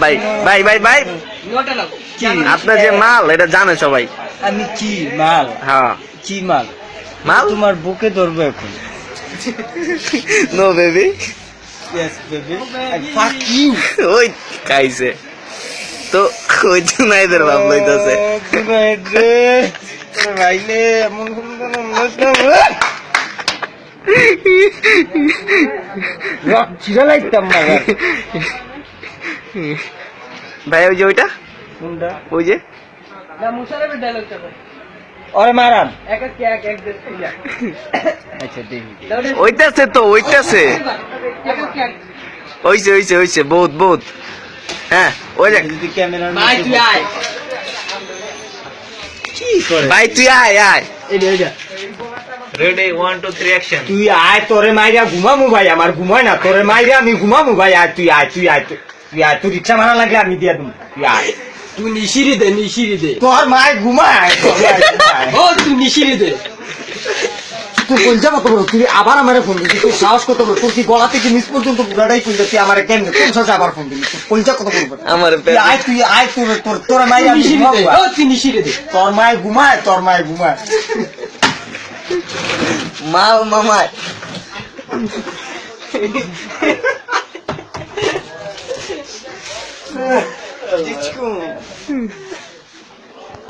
ভাই ভাই ভাই ভাই আপনার যে মাল এটা জানে সবাই। আমি কি মাল? হ্যাঁ কি মাল? মাল তোমার বুকে ধরবো এখন। No baby Yes, baby. I fuck you. ওই খাইছে তো ওই জুনাইদের ভাব লইতাছে। ভাইলে এমন চিরা লাগতাম না ভাই ওই যে ওইটা কোনটা? ওই যে ওরে মারান। ওইটাছে তো ওইটাছে ওইছে ওইছে ওইছে বহুত বহুত হ্যাঁ ওই দেখ যদি ক্যামেরার কি করে ভাই তুই আয় আয় এইটা রেডি 1 2 3 অ্যাকশন। তুই আয়, তোরে মাইরা ঘুমামু ভাই, আমার ঘুমায় না, তোরে মাইরা আমি ঘুমামু ভাই। আয় তুই আয়, তুই আয়, তুই আয়, তোর ইচ্ছা মারা লাগলে আমি দিয়া দেবো। তুই আয়, তুই নিশিরি দে, নিশিরি দে। তোর মায় ঘুমায়, তোর মায় ঘুমায়। ও তুই নিশিরি দে। তুই কোন যাবো তো বলো, তুই আবার আমারে ফোন দিবি, তুই সাহস কত বড়, তোর কি গলা থেকে নিচ পর্যন্ত পুরাটাই কইলে তুই আমারে কেমনে কোন সাহসে আবার ফোন দিবি? তুই কলজা কত বলবো আমার তুই আয়, তুই আয়, তোর মায় আমি নিশিরি ঘুমাবো দে। ভাই। ও তুই নিশিরি দে। তোর মায় ঘুমায়, তোর মায় ঘুমায়। মাল মামায়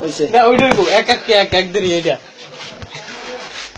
হইছে। না ওইটাই এক এক এক এক ধরি এটা।